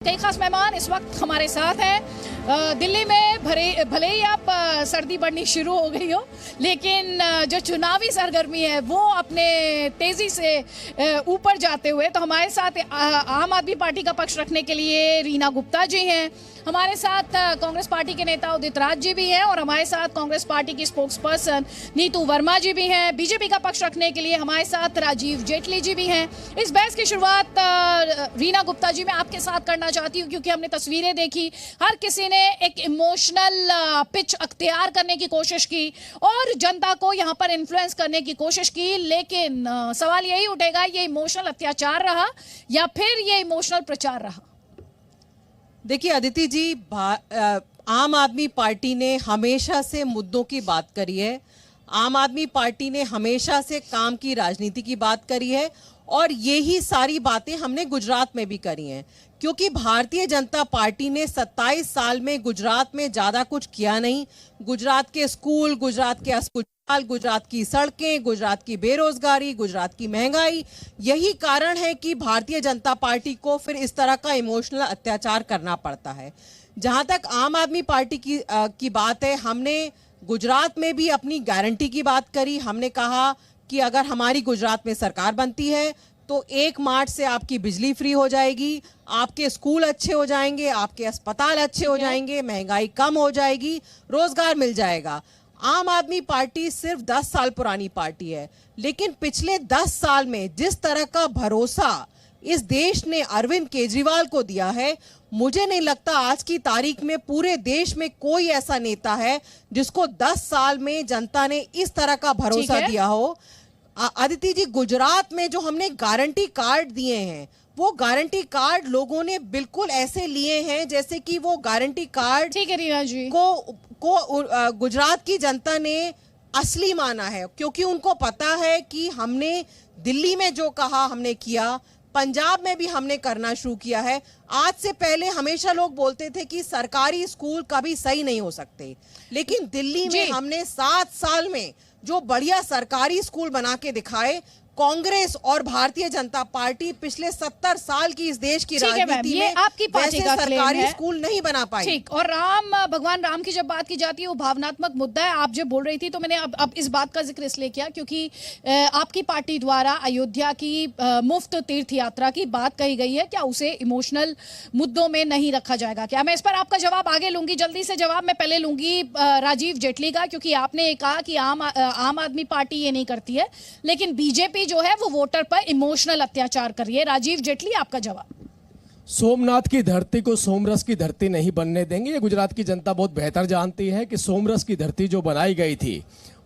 कई खास मेहमान इस वक्त हमारे साथ हैं। दिल्ली में भले ही आप सर्दी बढ़नी शुरू हो गई हो, लेकिन जो चुनावी सरगर्मी है वो अपने तेजी से ऊपर जाते हुए, तो हमारे साथ आम आदमी पार्टी का पक्ष रखने के लिए रीना गुप्ता जी हैं, हमारे साथ कांग्रेस पार्टी के नेता उदित राज जी भी हैं और हमारे साथ कांग्रेस पार्टी की स्पोक्स पर्सन नीतू वर्मा जी भी हैं। बीजेपी का पक्ष रखने के लिए हमारे साथ राजीव जेटली जी भी हैं। इस बहस की शुरुआत रीना गुप्ता जी मैं आपके साथ करना चाहती हूँ, क्योंकि हमने तस्वीरें देखी, हर किसी ने एक इमोशनल पिच अख्तियार करने की कोशिश की और जनता को यहाँ पर इन्फ्लुएंस करने की कोशिश की, लेकिन सवाल यही उठेगा, ये इमोशनल अत्याचार रहा या फिर ये इमोशनल प्रचार रहा? देखिए अदिति जी, आम आदमी पार्टी ने हमेशा से मुद्दों की बात करी है, आम आदमी पार्टी ने हमेशा से काम की राजनीति की बात करी है और यही सारी बातें हमने गुजरात में भी करी हैं, क्योंकि भारतीय जनता पार्टी ने 27 साल में गुजरात में ज़्यादा कुछ किया नहीं। गुजरात के स्कूल, गुजरात के अस्पताल, गुजरात की सड़कें, गुजरात की बेरोजगारी, गुजरात की महंगाई, यही कारण है कि भारतीय जनता पार्टी को फिर इस तरह का इमोशनल अत्याचार करना पड़ता है। जहां तक आम आदमी पार्टी की बात है, हमने गुजरात में भी अपनी गारंटी की बात करी। हमने कहा कि अगर हमारी गुजरात में सरकार बनती है तो 1 मार्च से आपकी बिजली फ्री हो जाएगी, आपके स्कूल अच्छे हो जाएंगे, आपके अस्पताल अच्छे हो जाएंगे, महंगाई कम हो जाएगी, रोजगार मिल जाएगा। आम आदमी पार्टी सिर्फ 10 साल पुरानी पार्टी है, लेकिन पिछले 10 साल में जिस तरह का भरोसा इस देश ने अरविंद केजरीवाल को दिया है, मुझे नहीं लगता आज की तारीख में पूरे देश में कोई ऐसा नेता है जिसको 10 साल में जनता ने इस तरह का भरोसा दिया हो। अदिति जी, गुजरात में जो हमने गारंटी कार्ड दिए हैं, वो गारंटी कार्ड लोगों ने बिल्कुल ऐसे लिए हैं जैसे कि वो गारंटी कार्ड ठीक है रीना जी को गुजरात की जनता ने असली माना है, क्योंकि उनको पता है कि हमने दिल्ली में जो कहा हमने किया, पंजाब में भी हमने करना शुरू किया है। आज से पहले हमेशा लोग बोलते थे कि सरकारी स्कूल कभी सही नहीं हो सकते, लेकिन दिल्ली में हमने 7 साल में जो बढ़िया सरकारी स्कूल बना के दिखाए। कांग्रेस और भारतीय जनता पार्टी पिछले 70 साल की इस देश की राजनीति में आपकी पार्टी का सरकारी स्कूल नहीं बना पाई। ठीक, और भगवान राम की जब बात की जाती है वो भावनात्मक मुद्दा है। आप जब बोल रही थी तो मैंने अब इस बात का जिक्र इसलिए किया क्योंकि आपकी पार्टी द्वारा अयोध्या की मुफ्त तीर्थ यात्रा की बात कही गई है, क्या उसे इमोशनल मुद्दों में नहीं रखा जाएगा? क्या मैं इस पर आपका जवाब आगे लूंगी, जल्दी से जवाब मैं पहले लूंगी राजीव जेटली का, क्योंकि आपने कहा कि आम आदमी पार्टी ये नहीं करती है, लेकिन बीजेपी जो है वो वोटर पर इमोशनल अत्याचार कर रही है। राजीव जेटली, आपका जवाब। सोमनाथ की धरती को सोमरस की धरती नहीं बनने देंगे। ये गुजरात की जनता बहुत बेहतर जानती है कि सोमरस की धरती जो बनाई गई थी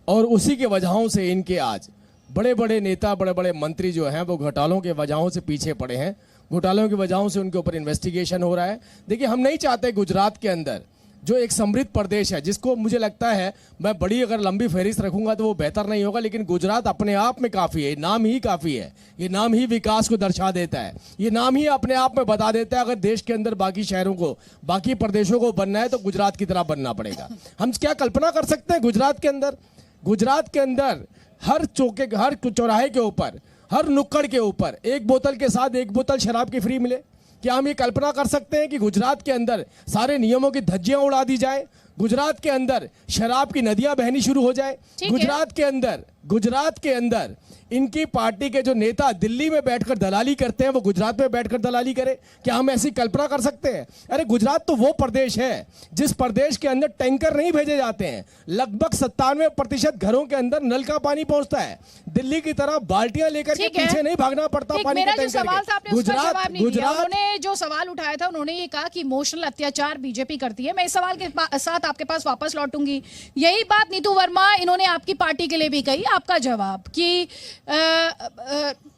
और उसी के वजहों से इनके आज बड़े बड़े नेता, बड़े बड़े मंत्री जो हैं वो घोटालों के वजहों से पीछे पड़े हैं। घोटालों की वजहों से उनके ऊपर इन्वेस्टिगेशन हो रहा है। देखिए, हम नहीं चाहते गुजरात के अंदर जो एक समृद्ध प्रदेश है, जिसको मुझे लगता है मैं बड़ी अगर लंबी फहरिस्त रखूंगा तो वो बेहतर नहीं होगा, लेकिन गुजरात अपने आप में काफ़ी है, नाम ही काफ़ी है। ये नाम ही विकास को दर्शा देता है, ये नाम ही अपने आप में बता देता है अगर देश के अंदर बाकी शहरों को, बाकी प्रदेशों को बनना है तो गुजरात की तरह बनना पड़ेगा। हम क्या कल्पना कर सकते हैं गुजरात के अंदर हर चौराहे के ऊपर, हर नुक्कड़ के ऊपर एक बोतल के साथ एक बोतल शराब की फ्री मिले? क्या हम ये कल्पना कर सकते हैं कि गुजरात के अंदर सारे नियमों की धज्जियां उड़ा दी जाए, गुजरात के अंदर शराब की नदियां बहनी शुरू हो जाए, गुजरात के अंदर इनकी पार्टी के जो नेता दिल्ली में बैठकर दलाली करते हैं वो गुजरात में बैठकर दलाली करे? क्या हम ऐसी कल्पना कर सकते हैं? अरे गुजरात तो वो प्रदेश है जिस प्रदेश के अंदर टैंकर नहीं भेजे जाते हैं, लगभग 97% घरों के अंदर नल का पानी पहुंचता है। दिल्ली की तरह बाल्टियां लेकर के पीछे नहीं भागना पड़ता पानी के टैंकर। गुजरात ने जो सवाल उठाया था, उन्होंने ये कहा कि इमोशनल अत्याचार बीजेपी करती है। मैं इस सवाल के साथ आपके पास वापस लौटूंगी। यही बात नीतू वर्मा, इन्होंने आपकी पार्टी के लिए भी कही। आपका जवाब कि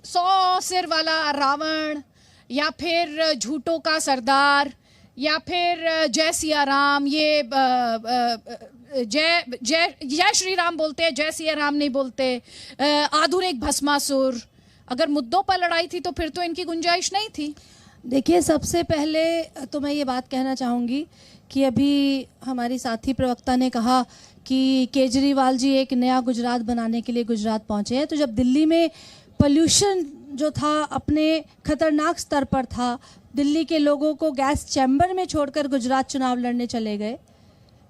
100 सिर वाला रावण या फिर झूठों का सरदार या फिर जय सिया राम, ये जय श्री राम बोलते हैं, जय सिया राम नहीं बोलते, आधुनिक भस्मासुर, अगर मुद्दों पर लड़ाई थी तो फिर तो इनकी गुंजाइश नहीं थी। देखिए, सबसे पहले तो मैं ये बात कहना चाहूँगी कि अभी हमारी साथी प्रवक्ता ने कहा कि केजरीवाल जी एक नया गुजरात बनाने के लिए गुजरात पहुंचे हैं, तो जब दिल्ली में पोल्यूशन जो था अपने खतरनाक स्तर पर था। दिल्ली के लोगों को गैस चैम्बर में छोड़कर गुजरात चुनाव लड़ने चले गए।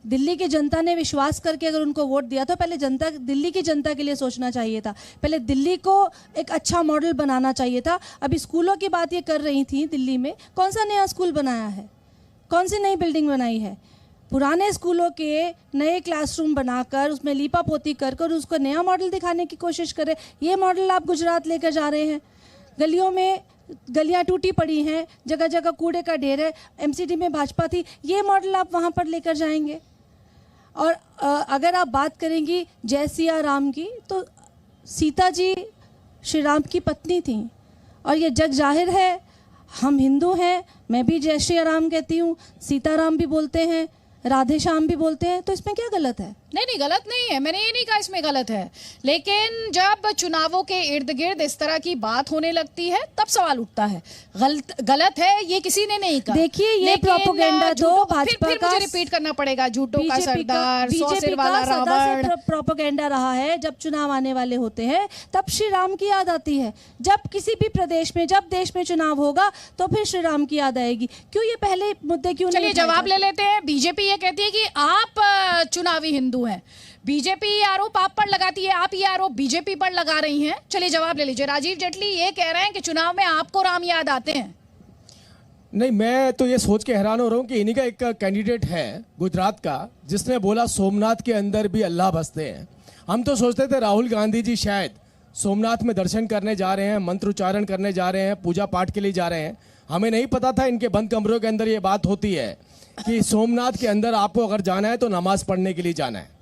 दिल्ली की जनता ने विश्वास करके अगर उनको वोट दिया तो पहले दिल्ली की जनता के लिए सोचना चाहिए था। पहले दिल्ली को एक अच्छा मॉडल बनाना चाहिए था। अभी स्कूलों की बात ये कर रही थी, दिल्ली में कौन सा नया स्कूल बनाया है, कौन सी नई बिल्डिंग बनाई है? पुराने स्कूलों के नए क्लासरूम बनाकर उसमें लीपा पोती कर उसको नया मॉडल दिखाने की कोशिश करें। ये मॉडल आप गुजरात लेकर जा रहे हैं। गलियों में गलियां टूटी पड़ी हैं, जगह जगह कूड़े का ढेर है। एमसीडी में भाजपा थी, ये मॉडल आप वहाँ पर लेकर जाएंगे? और अगर आप बात करेंगी जय सिया राम की, तो सीता जी श्री राम की पत्नी थी और ये जग जाहिर है। हम हिंदू हैं, मैं भी जय श्री राम कहती हूँ, सीताराम भी बोलते हैं, राधे श्याम भी बोलते हैं, तो इसमें क्या गलत है? नहीं, गलत नहीं है, मैंने ये नहीं कहा इसमें गलत है। लेकिन जब चुनावों के इर्द गिर्द इस तरह की बात होने लगती है तब सवाल उठता है। गलत है ये किसी ने नहीं कहा। देखिए, ये प्रोपेगेंडा तो भाजपा का, मुझे रिपीट करना पड़ेगा, झूठों का सरदार, 100 सिर वाला रावण। प्रोपेगेंडा रहा है। जब चुनाव आने वाले होते हैं तब श्री राम की याद आती है। जब किसी भी प्रदेश में, जब देश में चुनाव होगा तो फिर श्री राम की याद आएगी। क्यों ये पहले मुद्दे क्यों नहीं? चलिए जवाब ले लेते हैं। बीजेपी ये कहती है कि आप चुनावी हिंदू हैं। बीजेपी ये आरोप आप पर लगाती है, आप ये आरोप बीजेपी पर लगा रही हैं। चलिए जवाब ले लीजिए। राजीव जेटली ये कह रहे हैं कि चुनाव में आपको राम याद आते हैं। नहीं, मैं तो ये सोच के हैरान हो रहा हूँ कि इन्हीं का एक कैंडिडेट है गुजरात का जिसने बोला सोमनाथ के अंदर भी अल्लाह बसते हैं। हम तो सोचते थे राहुल गांधी जी शायद सोमनाथ में दर्शन करने जा रहे हैं, मंत्र उच्चारण करने जा रहे हैं, पूजा पाठ के लिए जा रहे हैं। हमें नहीं पता था इनके बंद कमरों के अंदर ये बात होती है कि सोमनाथ के अंदर आपको अगर जाना है तो नमाज पढ़ने के लिए जाना है।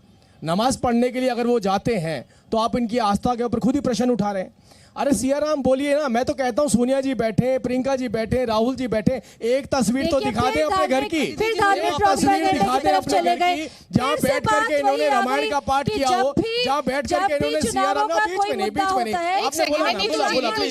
नमाज पढ़ने के लिए अगर वो जाते हैं तो आप इनकी आस्था के ऊपर खुद ही प्रश्न उठा रहे हैं। अरे सियाराम बोलिए ना। मैं तो कहता हूँ सोनिया जी बैठे, प्रियंका जी बैठे, राहुल जी बैठे, एक तस्वीर तो दिखा दें अपने घर की। फिर धार्मिक तस्वीर दिखा दें अपने घर की, जहाँ बैठ करके इन्होंने रामायण का पाठ किया हो, जहाँ बैठ करके इन्होंने सियाराम ना बीच में नहीं आपने बोला ना, बोला बीच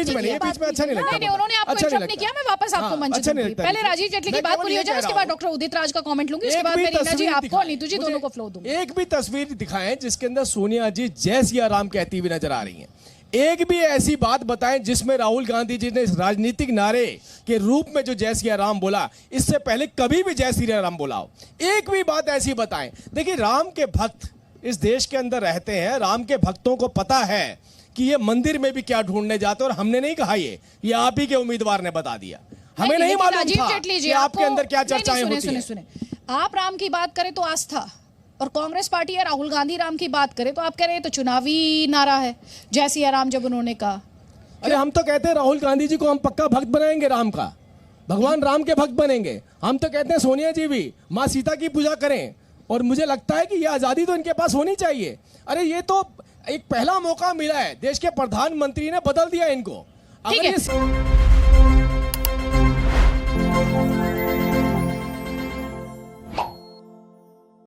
में अच्छा नहीं लगता। उन्होंने आपको इंटरप्ट नहीं किया, मैं वापस आपको मंच दूंगी। पहले राजीव जेटली की बात पूरी हो जाए, उसके बाद डॉक्टर उदित राज का कमेंट लूंगी, उसके बाद रीना जी आपको, नीतू जी दोनों को फ्लो दूंगी। एक भी तस्वीर दिखाएं जिसके अंदर सोनिया जी जय सिया राम कहती हुई नजर आ रही हैं। एक भी ऐसी बात बताएं जिसमें राहुल गांधी जी ने इस राजनीतिक नारे के रूप में जो जय सिया राम बोला, इससे पहले कभी भी जय सिया राम बोला हो। एक भी बात ऐसी बताएं। देखिए, राम के भक्त इस देश के अंदर रहते हैं। राम के भक्तों को पता है कि ये मंदिर में भी क्या ढूंढने जाते हैं, और हमने नहीं कहा ये आप ही के उम्मीदवार ने बता दिया। हमें नहीं मालूम था कि आपके अंदर क्या चर्चाएं होती हैं। सुने, आप राम की बात करें तो आस्था, और कांग्रेस पार्टी या राहुल गांधी राम की बात करें तो आप कह रहे हैं तो चुनावी नारा है जय सिया राम जब उन्होंने कहा। अरे हम तो कहते हैं राहुल गांधी जी को हम पक्का भक्त बनाएंगे राम का, भगवान राम के भक्त बनेंगे। हम तो कहते हैं सोनिया जी भी माँ सीता की पूजा करें, और मुझे लगता है कि ये आजादी तो इनके पास होनी चाहिए। अरे ये तो एक पहला मौका मिला है, देश के प्रधानमंत्री ने बदल दिया इनको। ठीक है।